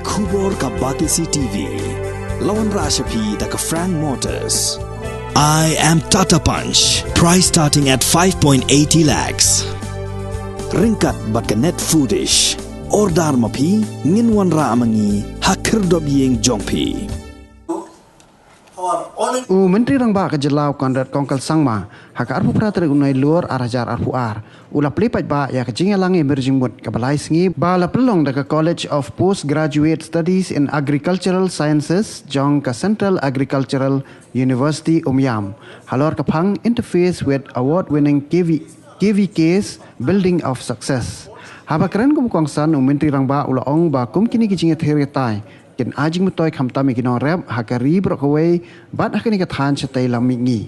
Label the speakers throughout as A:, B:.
A: Kubor ka Batisi TV. Lawan Rashapi da ka Frank Motors. I am Tata Punch. Price starting at 5.80 lakhs. Ringkat bat ka net foodish. Ordar mapi nginwan ra amangi hakir dobyeng jongpi.
B: Menteri Rang Ba Kejelau Conrad Kongkal Sangma haka arpu prateri unai luar arajar arpu ar ula plipat ba ya kejinga langi berjimut kebalai sengi ba la pelong da College of Postgraduate Studies in Agricultural Sciences Jong ka Central Agricultural University Umyam halor kapang interface with award-winning KVK's Building of Success. Haba keren kum kongsan Menteri Rang Ba ula ong ba kum kini kejinga theritai ken ajing mutoi khamtami kinong rep hakari brokaway bat hakani ka than chatai lamingi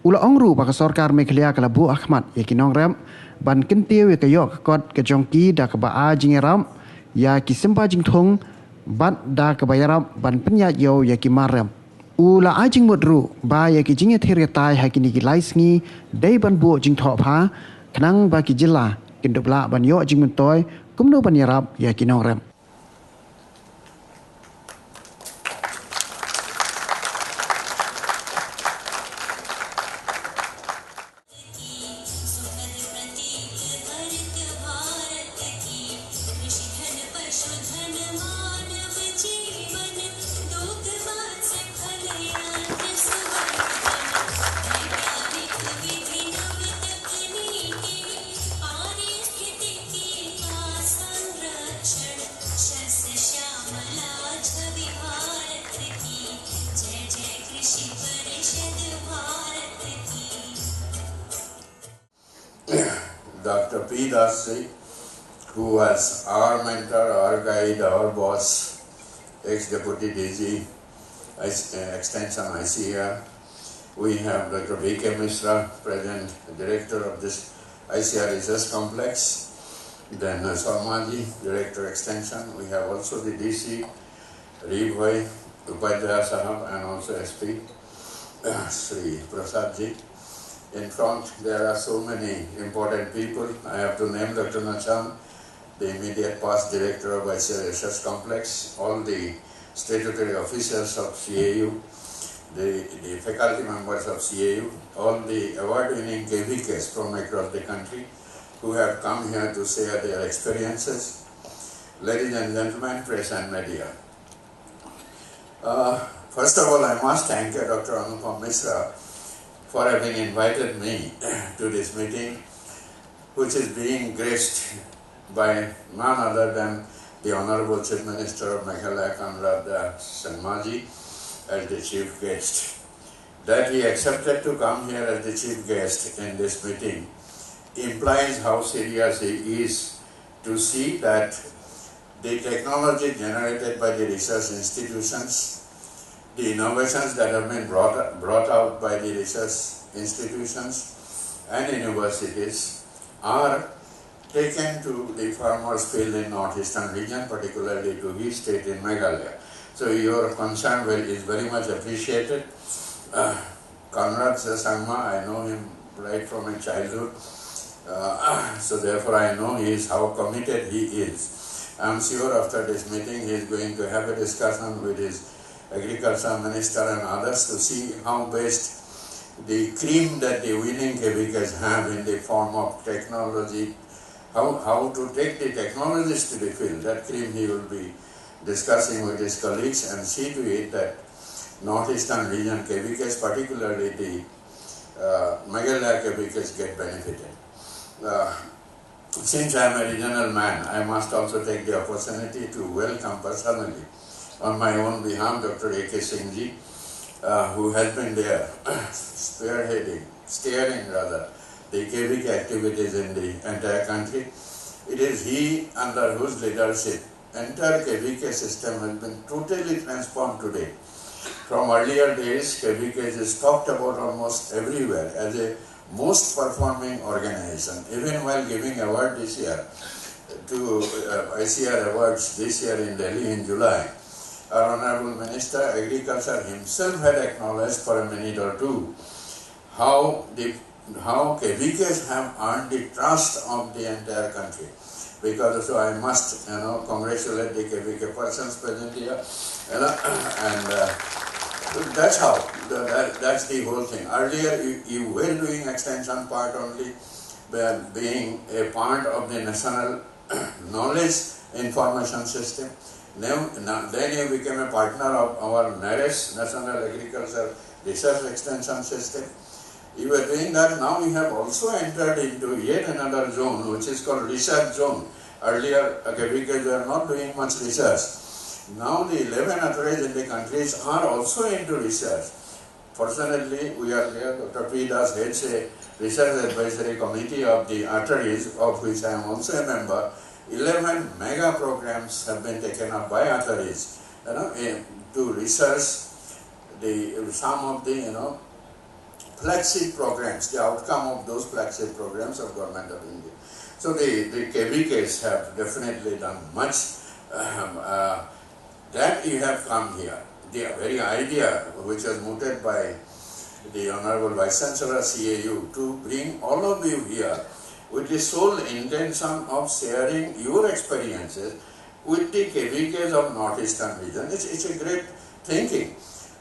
B: ula ongru ba ka Sorkar Mekhlia kala bu Hakhmat ya kinong rep ban kentiu ya kayok kot ka jongki da ka ba ajing ram ya ki simpa jing thong bat da ka bayaram ban penya yo ya ki marem ula ajing mudru ba ya ki jinge theri tai hakini ki laisngi dei ban bu jing tho pha khnang ba ki jilla kindupla ban yo jing mutoi kumno ban yarap ya kinong rep.
C: Dr. P. Dasri, who was our mentor, our guide, our boss, ex-deputy DG, extension ICR. We have Dr. V.K. Mishra, present director of this ICR research complex. Then Sangma ji, director extension. We have also the DC, Ribhoi, Upadhyaya Sahab, and also SP, Sri Prasad ji. In front, there are so many important people. I have to name Dr. Nacham, the immediate past director of ICR Research Complex, all the statutory officers of CAU, the faculty members of CAU, all the award-winning KVKs from across the country who have come here to share their experiences. Ladies and gentlemen, press and media. First of all, I must thank Dr. Anupam Mishra for having invited me to this meeting, which is being graced by none other than the Honorable Chief Minister of Meghalaya, Conrad Sangma ji, as the chief guest. That he accepted to come here as the chief guest in this meeting implies how serious he is to see that the technology generated by the research institutions, the innovations that have been brought out by the research institutions and universities are taken to the farmers' field in northeastern region, particularly to his state in Meghalaya. So your concern is very much appreciated. Conrad Sangma, I know him right from his childhood, so therefore I know how committed he is. I am sure after this meeting he is going to have a discussion with his Agriculture Minister and others to see how best the cream that the winning KVKs have in the form of technology, how to take the technologies to the field. That cream he will be discussing with his colleagues and see to it that northeastern region KVKs, particularly the Meghalaya KVKs, get benefited. Since I am a regional man, I must also take the opportunity to welcome personally on my own behalf Dr. A.K. Singh ji, who has been there steering the KVK activities in the entire country. It is he under whose leadership entire KVK system has been totally transformed today. From earlier days, KVK is talked about almost everywhere as a most performing organization. Even while giving award this year to ICR awards this year in Delhi in July, our Honorable Minister Agriculture himself had acknowledged for a minute or two how KVKs have earned the trust of the entire country. because so I must, congratulate the KVK persons present here, and that's how, that's the whole thing. Earlier, you were doing extension part only, being a part of the national knowledge information system. Then you became a partner of our NARES, National Agriculture Research Extension System. You were doing that. Now we have also entered into yet another zone, which is called research zone. Earlier, KVKs were not doing much research. Now the 11 authorities in the countries are also into research. Fortunately, we are here. Dr. P. Das heads a research advisory committee of the authorities, of which I am also a member. 11 mega programs have been taken up by authorities, to research some of the flagship programs, the outcome of those flagship programs of Government of India. So the KVKs have definitely done much. That you have come here, the very idea which was mooted by the Honorable Vice Chancellor CAU to bring all of you here with the sole intention of sharing your experiences with the KVKs of Northeastern region. It's a great thinking.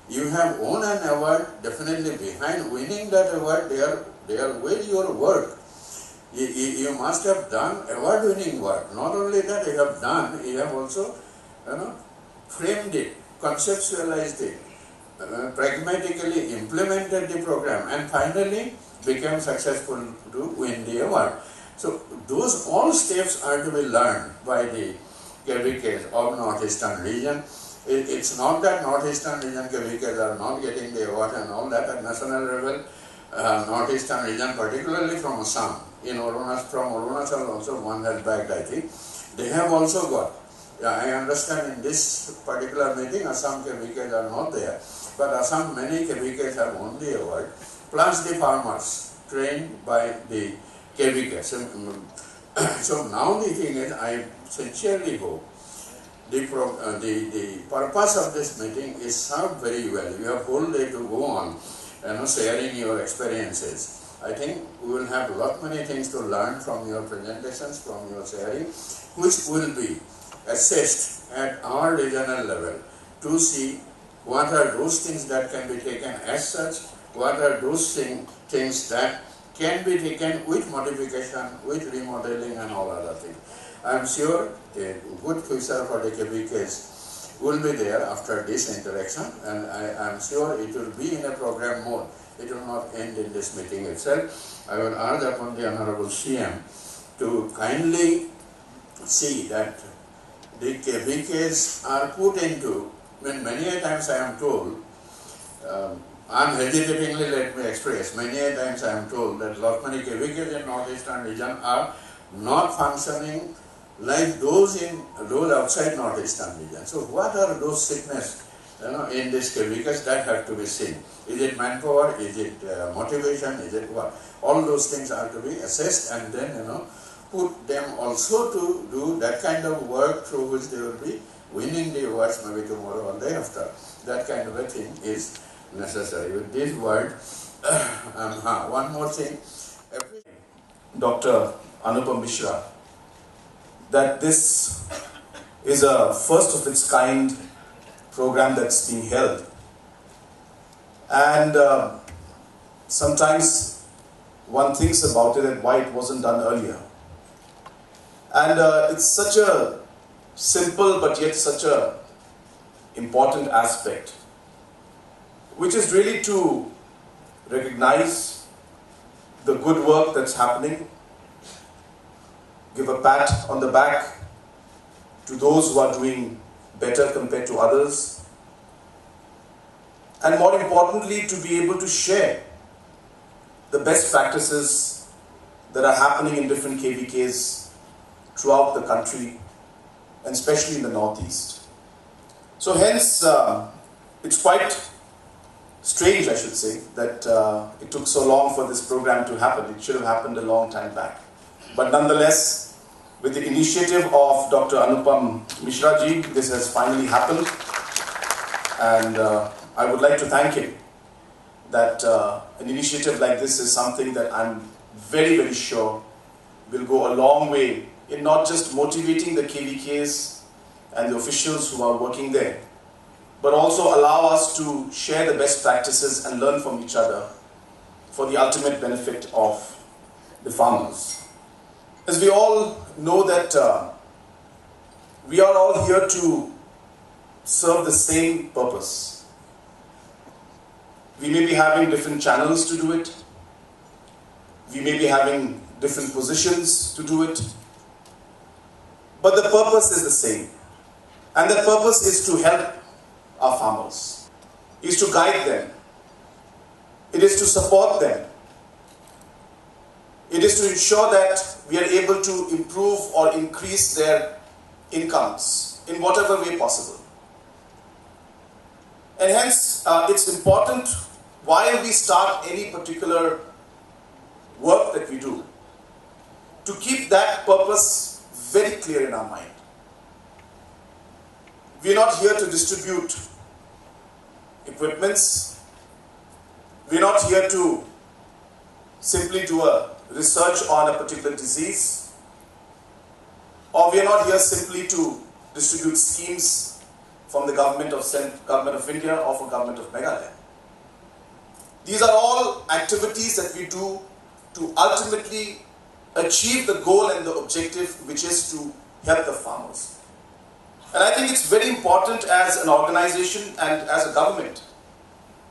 C: You have won an award. Definitely behind winning that award, there were your work. You must have done award-winning work. Not only that you have done, you have also framed it, conceptualized it, pragmatically implemented the program, and finally became successful to win the award. So those all steps are to be learned by the KVKs of Northeastern region. It's not that Northeastern region KVKs are not getting the award and all that. At national level, Northeastern region, particularly from Assam, from Arunachal also one has bagged, I think. They have also got. I understand in this particular meeting, Assam KVKs are not there, but Assam many KVKs have won the award, plus the farmers trained by the KVKs. So now the thing is, I sincerely hope the purpose of this meeting is served very well. You have whole day to go on, sharing your experiences. I think we will have many things to learn from your presentations, from your sharing, which will be assessed at our regional level to see what are those things that can be taken as such, what are those things that can be taken with modification, with remodeling and all other things. I am sure a good future for the KVKs will be there after this interaction, and I am sure it will be in a program mode. It will not end in this meeting itself. I will urge upon the Honorable CM to kindly see that the KVKs are put into, many a times I am told, unhesitatingly let me express, many a times I am told that many KVKs in Northeastern region are not functioning like those outside Northeastern region. So what are those sickness in this KVKs that have to be seen? Is it manpower? Is it motivation? Is it what? All those things are to be assessed, and then put them also to do that kind of work through which they will be winning the awards maybe tomorrow or day after. That kind of a thing is necessary. With this word, one more thing.
D: Dr. Anupam Mishra, that this is a first of its kind program that's being held. And sometimes one thinks about it and why it wasn't done earlier. And it's such a simple but yet such a important aspect, which is really to recognize the good work that's happening, give a pat on the back to those who are doing better compared to others, and more importantly, to be able to share the best practices that are happening in different KVKs throughout the country, and especially in the Northeast. So hence, it's quite strange, I should say, that it took so long for this program to happen. It should have happened a long time back. But nonetheless, with the initiative of Dr. Anupam Mishra ji, this has finally happened. And I would like to thank him that an initiative like this is something that I'm very, very sure will go a long way in not just motivating the KVKs and the officials who are working there, but also allow us to share the best practices and learn from each other for the ultimate benefit of the farmers. As we all know that we are all here to serve the same purpose. We may be having different channels to do it. We may be having different positions to do it. But the purpose is the same. And the purpose is to help our farmers, is to guide them. It is to support them. It is to ensure that we are able to improve or increase their incomes in whatever way possible. And hence, it's important while we start any particular work that we do, to keep that purpose very clear in our mind. We are not here to distribute equipments. We are not here to simply do a research on a particular disease. Or we are not here simply to distribute schemes from the government of India or from government of Meghalaya. These are all activities that we do to ultimately achieve the goal and the objective, which is to help the farmers. And I think it's very important as an organization and as a government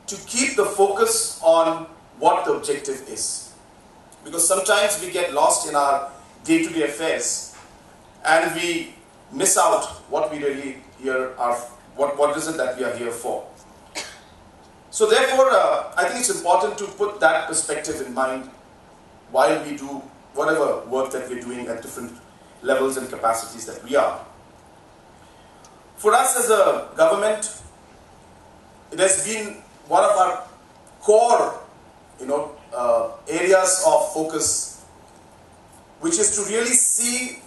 D: to keep the focus on what the objective is. Because sometimes we get lost in our day-to-day affairs and we miss out what we really here are, what is it that we are here for. So therefore, I think it's important to put that perspective in mind while we do whatever work that we're doing at different levels and capacities that we are. For us as a government, it has been one of our core, areas of focus, which is to really see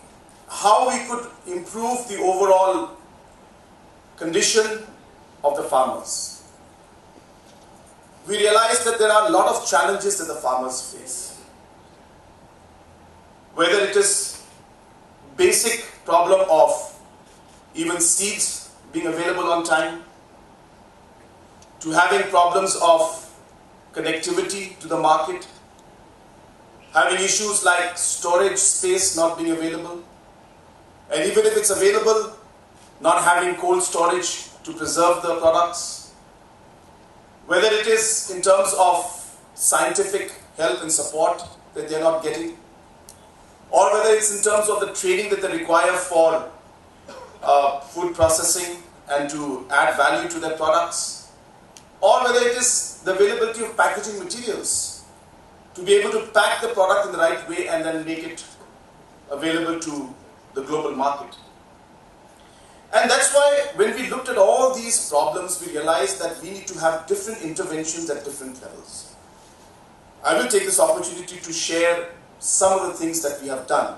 D: how we could improve the overall condition of the farmers. We realize that there are a lot of challenges that the farmers face. Whether it is basic problem of even seeds being available on time, to having problems of connectivity to the market, having issues like storage space not being available, and even if it's available, not having cold storage to preserve the products, whether it is in terms of scientific help and support that they're not getting, or whether it's in terms of the training that they require for food processing and to add value to their products, or whether it is the availability of packaging materials to be able to pack the product in the right way and then make it available to the global market. And that's why when we looked at all these problems, we realized that we need to have different interventions at different levels. I will take this opportunity to share some of the things that we have done.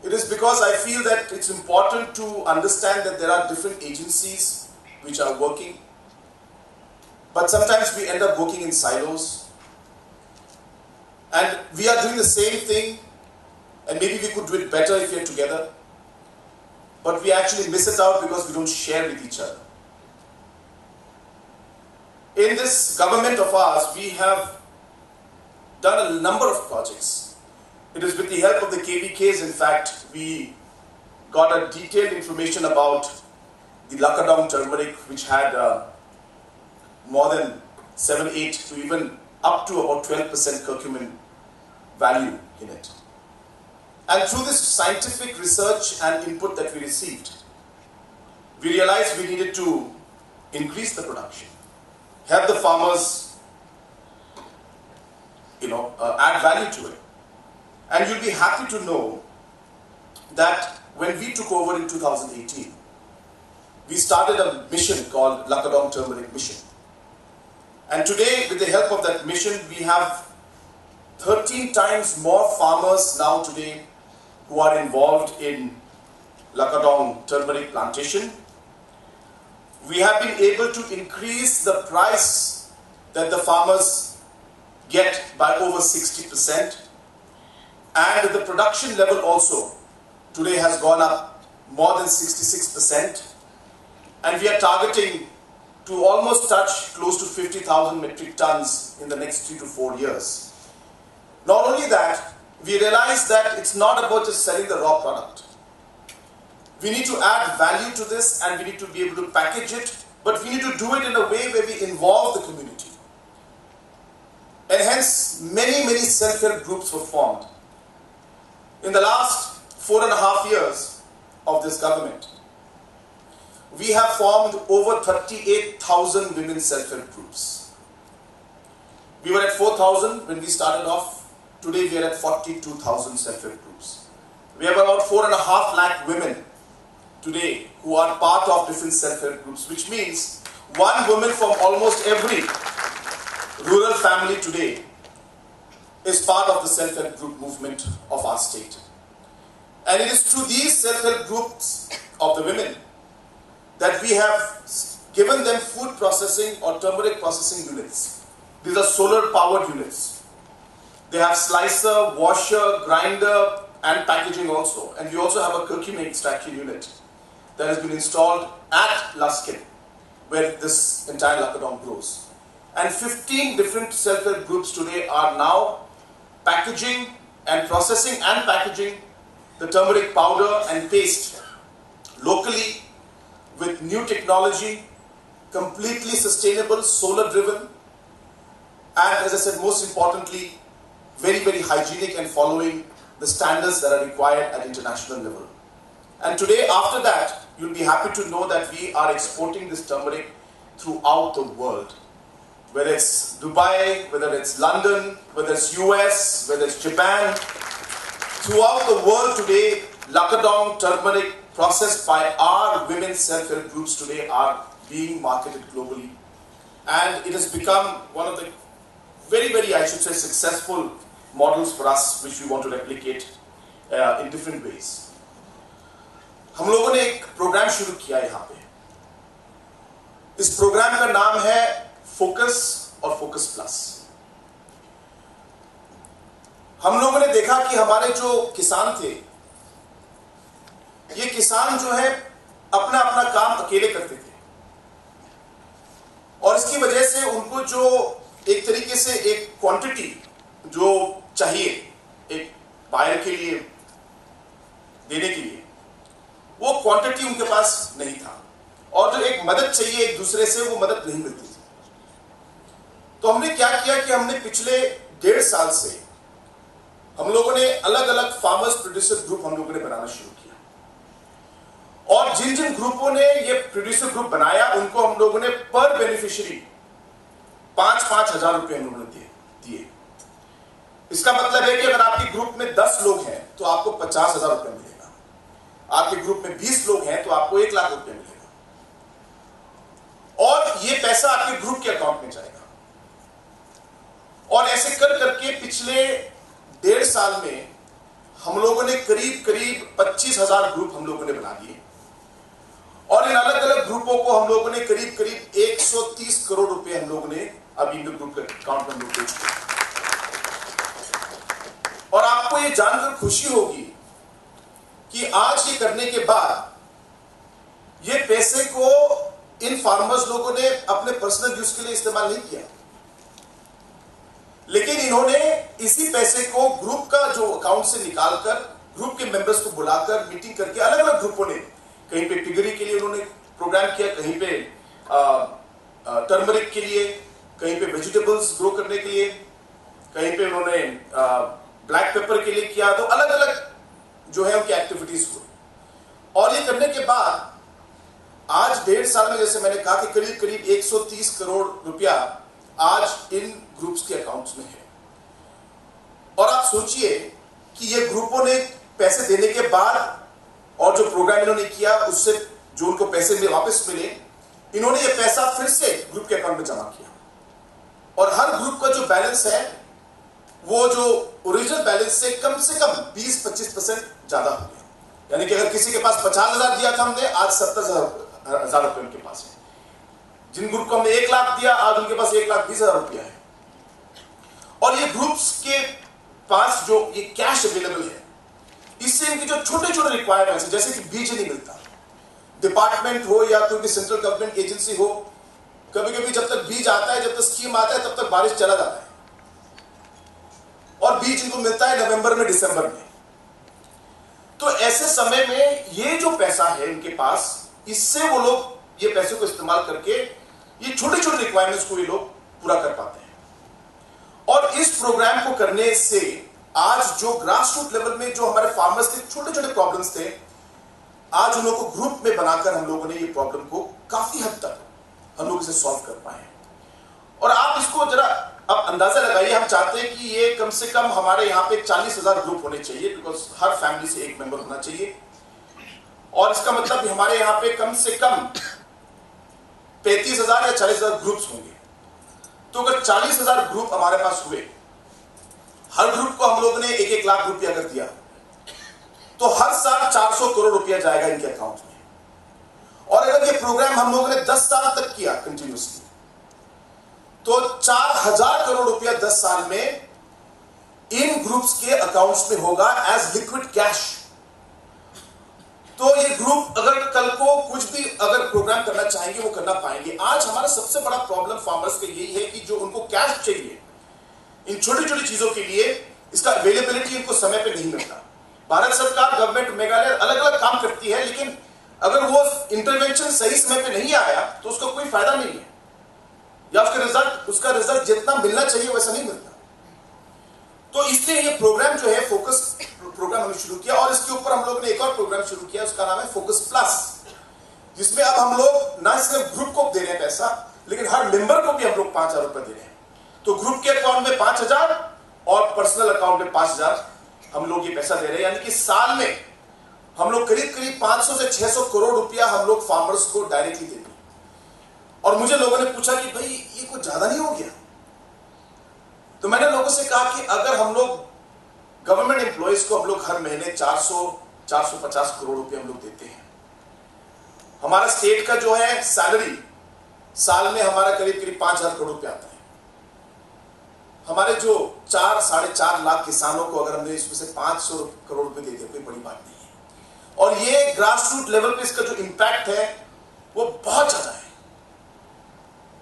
D: It is because I feel that it's important to understand that there are different agencies which are working, but sometimes we end up working in silos. And we are doing the same thing, and maybe we could do it better if we are together, but we actually miss it out because we don't share with each other. In this government of ours, we have done a number of projects. It is with the help of the KVKs, in fact, we got a detailed information about the Lakadong turmeric, which had more than 7, 8 to even up to about 12% curcumin value in it. And through this scientific research and input that we received, we realized we needed to increase the production, help the farmers, add value to it. And you'll be happy to know that when we took over in 2018, we started a mission called Lakadong Turmeric Mission. And today, with the help of that mission, we have 13 times more farmers now today who are involved in Lakadong turmeric plantation. We have been able to increase the price that the farmers get by over 60%, and the production level also today has gone up more than 66%, and we are targeting to almost touch close to 50,000 metric tons in the next 3 to 4 years. Not only that, we realize that it's not about just selling the raw product. We need to add value to this, and we need to be able to package it, but we need to do it in a way where we involve the community. And hence, many self-help groups were formed. In the last 4.5 years of this government, we have formed over 38,000 women self-help groups. We were at 4,000 when we started off. Today we are at 42,000 self-help groups. We have about 4.5 lakh women today who are part of different self-help groups, which means one woman from almost every rural family today is part of the self-help group movement of our state. And it is through these self-help groups of the women that we have given them food processing or turmeric processing units. These are solar powered units. They have slicer, washer, grinder and packaging also. And we also have a curcumin extraction unit that has been installed at Laskin, where this entire Lakadong grows. And 15 different self-help groups today are now packaging and processing and packaging the turmeric powder and paste locally with new technology, completely sustainable, solar driven, and as I said, most importantly, very hygienic and following the standards that are required at international level. And today, after that, you'll be happy to know that we are exporting this turmeric throughout the world. Whether it's Dubai, whether it's London, whether it's US, whether it's Japan, throughout the world today, Lakadong turmeric processed by our women's self-help groups today are being marketed globally. And it has become one of the very, I should say, successful models for us, which we want to replicate in different ways. हम लोगों ने एक programme शुरू किया यहाँ पे. इस programme का नाम है फोकस और फोकस प्लस. हम लोगों ने देखा कि हमारे जो किसान थे, ये किसान जो है अपना काम अकेले करते थे, और इसकी वजह से उनको जो एक तरीके से एक क्वांटिटी जो चाहिए एक बायर के लिए देने के लिए, वो क्वांटिटी उनके पास नहीं था, और जो एक मदद चाहिए एक दूसरे से, वो मदद नहीं मिलती थी. तो हमने क्या किया कि हमने पिछले 1.5 साल से हम लोगों ने अलग अलग फार्मर्स प्रोड्यूसर ग्रुप हम लोगों ने बनाना शुरू किया, और जिन ग्रुपों ने ये प्रोड्यूसर ग्रुप बनाया उनको हम लोगों ने पर बेनिफिशियरी 5-5 हजार रुपए हम लोगों ने दिए. इसका मतलब है कि अगर आपके ग्रुप में 10 लोग हैं तो आपको 50,000 रुपए मिलेगा. आपके ग्रुप में 20 लोग हैं तो आपको 1 लाख रुपए मिलेगा, और ये पैसा आपके ग्रुप के अकाउंट में जाएगा. और ऐसे कर करके पिछले 1.5 साल में हम लोगों ने करीब 25,000 ग्रुप हम लोगों ने बना दिए, और इन अलग अलग ग्रुपों को हम लोगों ने करीब 130 करोड़ रुपए हम लोगों ने अभी इन ग्रुप के अकाउंट में दे चुके. और आपको ये जानकर खुशी होगी कि आज ये करने के बाद ये पैसे को इन फार्मर्स लोगों ने अपने पर्सनल यूज के लिए इस्तेमाल नहीं किया, लेकिन इन्होंने इसी पैसे को ग्रुप का जो अकाउंट से निकालकर ग्रुप के मेंबर्स को बुलाकर मीटिंग करके अलग अलग ग्रुपों ने कहीं पे पिगरी के लिए उन्होंने प्रोग्राम किया, कहीं पे टर्मरिक के लिए, कहीं पे वेजिटेबल्स ग्रो करने के लिए, कहीं पे उन्होंने ब्लैक पेपर के लिए किया. तो अलग अलग जो है उनकी एक्टिविटीज हुई, और ये करने के बाद आज 1.5 साल में जैसे मैंने कहा कि करीब 130 करोड़ रुपया आज इन ग्रुप्स के अकाउंट्स में है. और आप सोचिए कि ये ग्रुपों ने पैसे देने के बाद और जो प्रोग्राम इन्होंने किया उससे जो उनको पैसे में वापस मिले, इन्होंने ये पैसा फिर से ग्रुप के अकाउंट में जमा किया, और हर ग्रुप का जो बैलेंस है वो जो ओरिजिनल बैलेंस से कम 20-25% ज्यादा हो गया. यानी कि अगर किसी के पास 50,000 दिया था हमने, आज 70,000 रुपए उनके पास है. जिन ग्रुप को हमने 1 लाख दिया, आज उनके पास 1,20,000 रुपया है. और ये ग्रुप्स के पास जो ये कैश अवेलेबल है, इससे इनकी जो छोटे छोटे रिक्वायरमेंट्स, जैसे कि बीज नहीं मिलता, डिपार्टमेंट हो या कोई भी सेंट्रल गवर्नमेंट एजेंसी हो, कभी कभी जब तक बीज आता है, जब तक स्कीम आता है, तब तक बारिश चला जाता है, और बीज इनको मिलता है नवंबर में, दिसंबर में। तो ऐसे समय में ये जो पैसा है इनके पास, इससे वो लोग ये पैसे को इस्तेमाल करके ये छोटे छोटे रिक्वायरमेंट्स को ये लोग पूरा कर पाते हैं। और इस प्रोग्राम को करने से आज जो ग्रास रूट लेवल में जो हमारे फार्मर्स के छोटे छोटे प्रॉब्लम्स थे, आज उन लोगों को ग्रुप में बनाकर हम लोगों ने ये प्रॉब्लम को काफी हद तक हम लोग इसे सॉल्व कर पाए हैं। और आप इसको जरा अब अंदाजा लगाइए, हम चाहते हैं कि ये कम से कम हमारे यहाँ पे 40,000 ग्रुप होने चाहिए, बिकॉज हर फैमिली से एक मेंबर होना चाहिए। और इसका मतलब हमारे यहाँ पे कम से कम 35,000 या 40,000 ग्रुप्स होंगे। तो अगर 40,000 ग्रुप हमारे पास हुए, हर ग्रुप को हम लोगों ने 1-1 लाख रुपया अगर दिया, तो हर साल 400 करोड़ रुपया जाएगा इनके अकाउंट में। और अगर ये प्रोग्राम हम लोगों ने 10 साल तक किया कंटिन्यूसली, तो 4,000 करोड़ रुपया 10 साल में इन ग्रुप्स के अकाउंट्स में होगा एज लिक्विड कैश। तो ये ग्रुप अगर कल को कुछ भी अगर प्रोग्राम करना चाहेंगे वो करना पाएंगे। आज हमारा सबसे बड़ा प्रॉब्लम फार्मर्स का यही है कि जो उनको कैश चाहिए इन छोटी छोटी चीजों के लिए, इसका अवेलेबिलिटी इनको समय पे नहीं मिलता। भारत सरकार, गवर्नमेंट, मेघालय अलग अलग काम करती है, लेकिन अगर वो इंटरवेंशन सही समय पे नहीं आया तो उसका कोई फायदा नहीं है, या उसका रिजल्ट जितना मिलना चाहिए वैसा नहीं मिलता। तो इसलिए ये प्रोग्राम जो है, फोकस प्रोग्राम हमने शुरू किया, और इसके ऊपर हम लोग ने एक और प्रोग्राम शुरू किया, उसका नाम है फोकस प्लस, जिसमें अब हम लोग ना सिर्फ ग्रुप को दे रहे हैं पैसा, लेकिन हर मेंबर को भी हम लोग 5,000 रुपए दे रहे हैं। तो ग्रुप के अकाउंट में 5,000 और पर्सनल अकाउंट में 5,000 हम लोग ये पैसा दे रहे हैं। यानी कि साल में हम लोग करीब करीब 500 से 600 करोड़ रुपया हम लोग फार्मर्स को डायरेक्टली देंगे। और मुझे लोगों ने पूछा कि भाई ये कुछ ज्यादा नहीं हो गया? तो मैंने लोगों से कहा कि अगर हम लोग गवर्नमेंट एम्प्लॉइज को हम लोग हर महीने 450 करोड़ रुपए हम लोग देते हैं, हमारा स्टेट का जो है सैलरी साल में हमारा करीब करीब 5,000 करोड़ रुपए आता है। हमारे जो 4-4.5 लाख किसानों को अगर हमने इसमें से 500 करोड़ रुपए दे दिया, कोई बड़ी बात नहीं है। और ये ग्रास रूट लेवल पे इसका जो इंपैक्ट है वो बहुत ज्यादा है।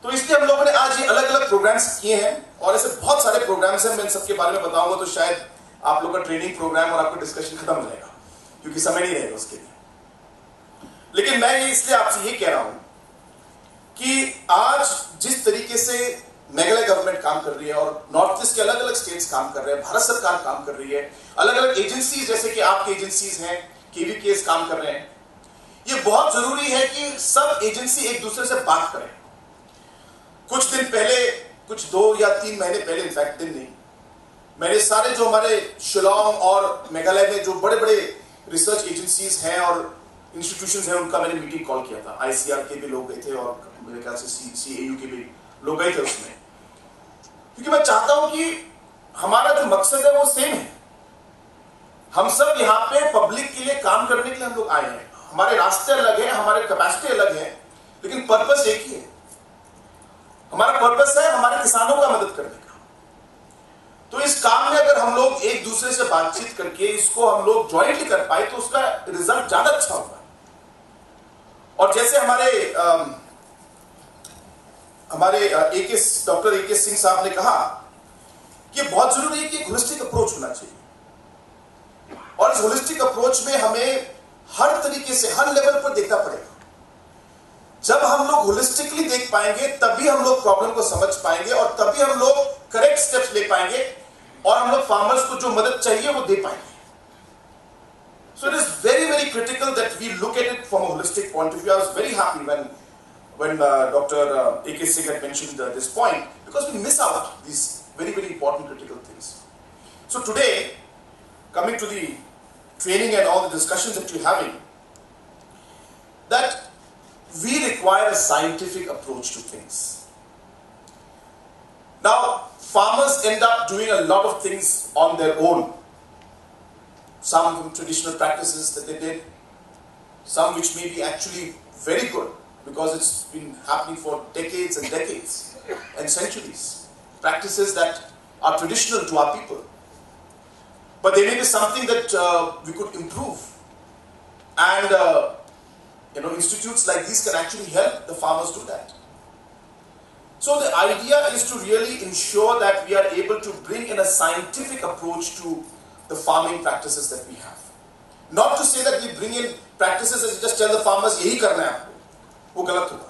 D: तो इसलिए हम लोगों ने आज ये अलग अलग प्रोग्राम्स किए हैं, और ऐसे बहुत सारे प्रोग्राम्स हैं। मैं इन सबके बारे में बताऊंगा तो शायद आप लोग का ट्रेनिंग प्रोग्राम और आपका डिस्कशन खत्म हो जाएगा, क्योंकि समय नहीं रहेगा उसके लिए। लेकिन मैं ये इसलिए आपसे ये कह रहा हूं कि आज जिस तरीके से मेघालय गवर्नमेंट काम कर रही है, और नॉर्थ ईस्ट के अलग अलग स्टेट्स काम कर रहे हैं, भारत सरकार काम कर रही है, अलग अलग एजेंसीज जैसे कि आपकी एजेंसीज हैं, केवीकेस काम कर रहे हैं, ये बहुत जरूरी है कि सब एजेंसी एक दूसरे से बात करें। कुछ दिन पहले, कुछ 2 या 3 महीने पहले, इनफैक्ट दिन नहीं, मैंने सारे जो हमारे शिलोंग और मेघालय में जो बड़े बड़े रिसर्च एजेंसीज हैं और इंस्टीट्यूशंस हैं, उनका मैंने मीटिंग कॉल किया था। आईसीआर के भी लोग गए थे, और मेरे ख्याल से सीएयू के भी लोग गए थे उसमें, क्योंकि मैं चाहता हूं कि हमारा जो मकसद है वो सेम है। हम सब यहाँ पे पब्लिक के लिए काम करने के लिए हम लोग आए हैं। हमारे रास्ते अलग हैं, हमारे कैपेसिटी अलग है, लेकिन पर्पस एक ही है। हमारा पर्पस है हमारे किसानों का मदद करने का। तो इस काम में अगर हम लोग एक दूसरे से बातचीत करके इसको हम लोग ज्वाइंटली कर पाए तो उसका रिजल्ट ज्यादा अच्छा होगा। और जैसे हमारे डॉक्टर ए के सिंह साहब ने कहा कि बहुत जरूरी है कि एक होलिस्टिक अप्रोच होना चाहिए, और इस होलिस्टिक अप्रोच में हमें हर तरीके से हर लेवल पर देखना पड़ेगा। जब हम लोग होलिस्टिकली देख पाएंगे तभी हम लोग प्रॉब्लम को समझ पाएंगे, और तभी हम लोग करेक्ट स्टेप्स ले पाएंगे, और हम लोग फार्मर्स को जो मदद चाहिए वो दे पाएंगे। So it is very, very critical that we look at it from a holistic point of view. I was very happy when Dr. A.K. Singh had mentioned this point, because we miss out these very, very important critical things. So today, coming to the training and all the discussions that you're having, that we require a scientific approach to things. Now, farmers end up doing a lot of things on their own. Some traditional practices that they did, some which may be actually very good because it's been happening for decades and decades and centuries. Practices that are traditional to our people. but there may be something that we could improve. And institutes like these can actually help the farmers do that. So the idea is to really ensure that we are able to bring in a scientific approach to the farming practices that we have. Not to say that we bring in practices and just tell the farmers, yahi karna hai aapko. Wo galat hoga.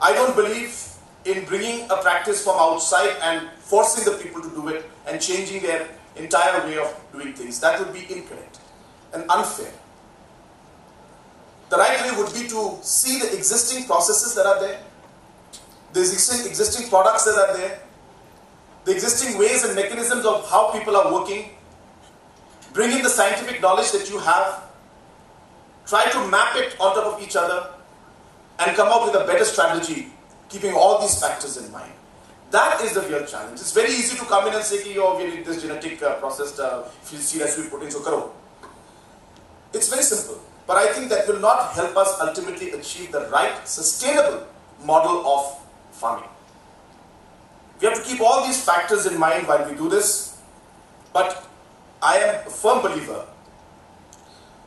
D: I don't believe in bringing a practice from outside and forcing the people to do it and changing their entire way of doing things. That would be incorrect and unfair. The right way would be to see the existing processes that are there, the existing products that are there, the existing ways and mechanisms of how people are working, bring in the scientific knowledge that you have, try to map it on top of each other, and come up with a better strategy, keeping all these factors in mind. That is the real challenge. It's very easy to come in and say, oh, we need this genetic processed seed as we put in, so karo. It's very simple. But I think that will not help us ultimately achieve the right, sustainable model of farming. We have to keep all these factors in mind while we do this. But I am a firm believer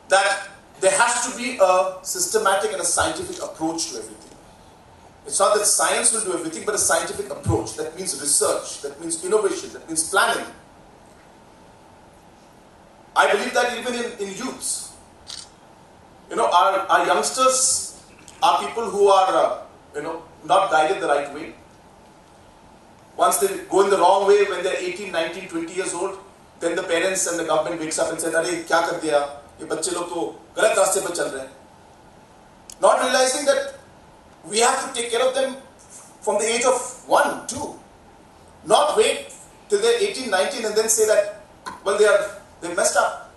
D: that there has to be a systematic and a scientific approach to everything. It's not that science will do everything, but a scientific approach. That means research, that means innovation, that means planning. I believe that even in youths. Our youngsters are people who are, not guided the right way. Once they go in the wrong way when they're 18, 19, 20 years old, then the parents and the government wakes up and says, "Arey, kya kar diya? Ye bacche log to galat raaste par chal rahe hain." Not realizing that we have to take care of them from the age of 1, 2. Not wait till they're 18, 19 and then say that, well, they messed up.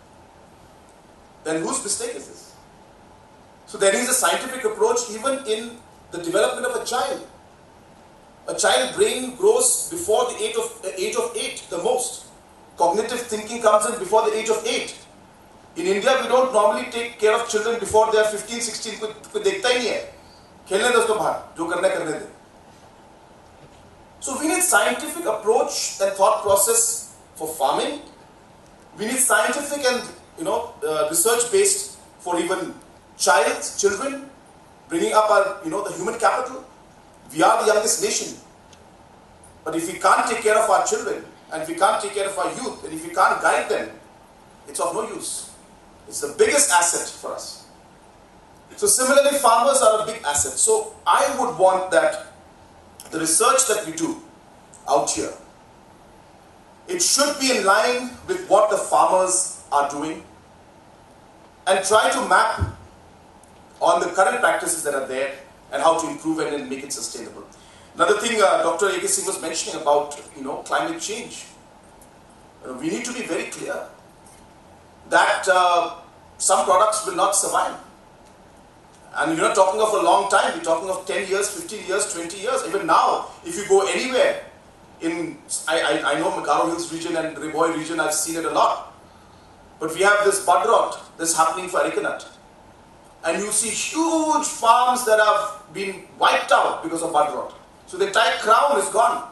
D: Then whose mistake is this? So there is a scientific approach even in the development of a child. A child brain grows before the age of 8, the most. Cognitive thinking comes in before the age of 8. In India, we don't normally take care of children before they are 15, 16. कोई देखता ही नहीं है. खेलने दो उसको बाहर, जो करना है करने दे. So we need scientific approach and thought process for farming. We need scientific and research based for even children, bringing up our the human capital. We are the youngest nation. But if we can't take care of our children, and if we can't take care of our youth, and if we can't guide them, it's of no use. It's the biggest asset for us. So similarly, farmers are a big asset. So I would want that the research that we do out here, it should be in line with what the farmers are doing and try to map on the current practices that are there and how to improve it and make it sustainable. Another thing Dr. A.K. Singh was mentioning about climate change. We need to be very clear that some products will not survive. And you're not talking of a long time, we're talking of 10 years, 15 years, 20 years. Even now, if you go anywhere, I know Magaro Hills region and Riboy region, I've seen it a lot. But we have this bud rot that's happening for arecanut. And you see huge farms that have been wiped out because of bud rot. So the entire crown is gone.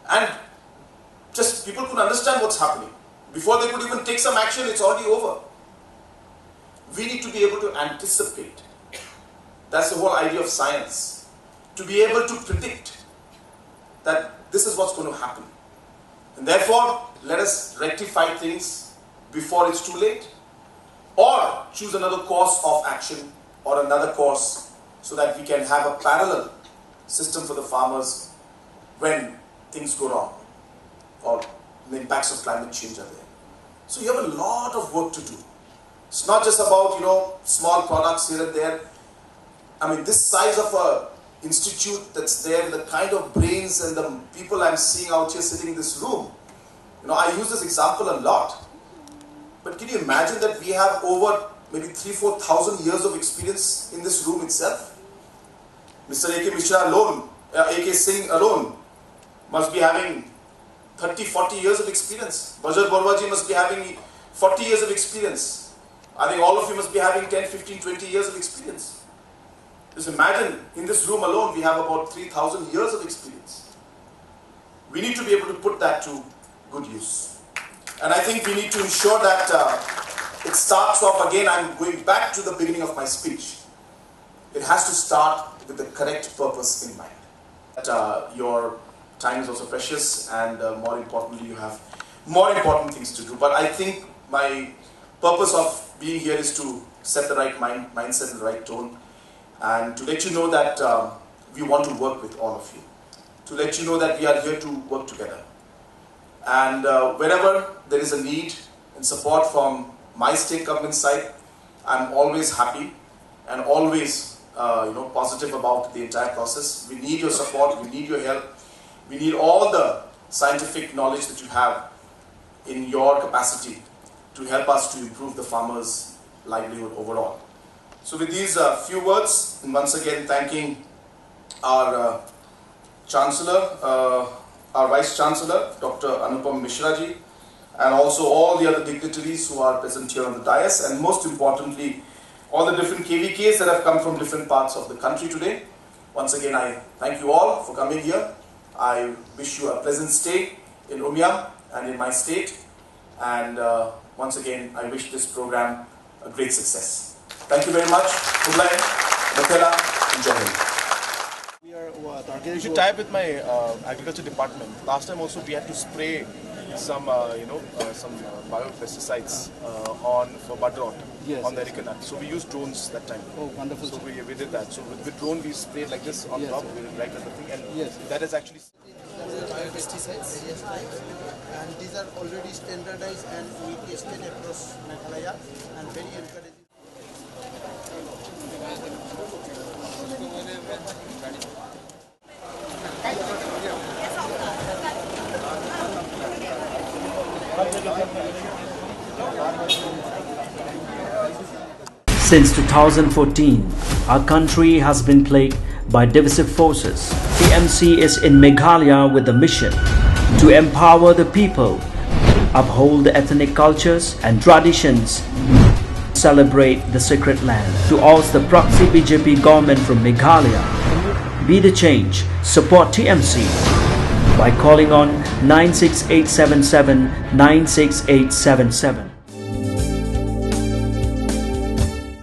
D: And just people couldn't understand what's happening. Before they could even take some action, it's already over. We need to be able to anticipate. That's the whole idea of science. To be able to predict that this is what's going to happen. And therefore, let us rectify things before it's too late. Or choose another course of action or another course so that we can have a parallel system for the farmers when things go wrong or the impacts of climate change are there. So you have a lot of work to do. It's not just about, small products here and there. I mean, this size of a institute that's there, the kind of brains and the people I'm seeing out here sitting in this room. I use this example a lot. But can you imagine that we have over maybe 3,000-4,000 years of experience in this room itself? Mr. A.K. Mishra alone, A.K. Singh alone must be having 30-40 years of experience. Bajar Borwaji must be having 40 years of experience. I think all of you must be having 10, 15, 20 years of experience. Just imagine, in this room alone, we have about 3,000 years of experience. We need to be able to put that to good use. And I think we need to ensure that it starts off again. I'm going back to the beginning of my speech. It has to start with the correct purpose in mind. That your time is also precious, and more importantly, you have more important things to do. But I think my purpose of being here is to set the right mindset and the right tone, and to let you know that we want to work with all of you, to let you know that we are here to work together. And wherever there is a need and support from my state government side, I'm always happy and always positive about the entire process. We need your support, we need your help, we need all the scientific knowledge that you have in your capacity to help us to improve the farmers' livelihood overall. So with these few words, and once again thanking our Chancellor, our Vice Chancellor, Dr. Anupam Mishra ji, and also all the other dignitaries who are present here on the dais, and most importantly, all the different KVKs that have come from different parts of the country today. Once again, I thank you all for coming here. I wish you a pleasant stay in Umiam and in my state. And once again, I wish this program a great success. Thank you very much. Kublai, Bakela, and Jong.
E: You should tie up with my agriculture department. Last time also we had to spray some biopesticides for bud rot on the Erica nut. So we used drones that time.
F: Oh, wonderful.
E: So we did that. So with drone we sprayed like this on top, right at the thing, and that is actually.
F: Biopesticides, and these are already standardized, and we tested across Meghalaya, and very encouraging.
G: Since 2014, our country has been plagued by divisive forces. TMC is in Meghalaya with the mission to empower the people, uphold the ethnic cultures and traditions, celebrate the sacred land. To oust the proxy BJP government from Meghalaya, be the change, support TMC by calling on 96877 96877.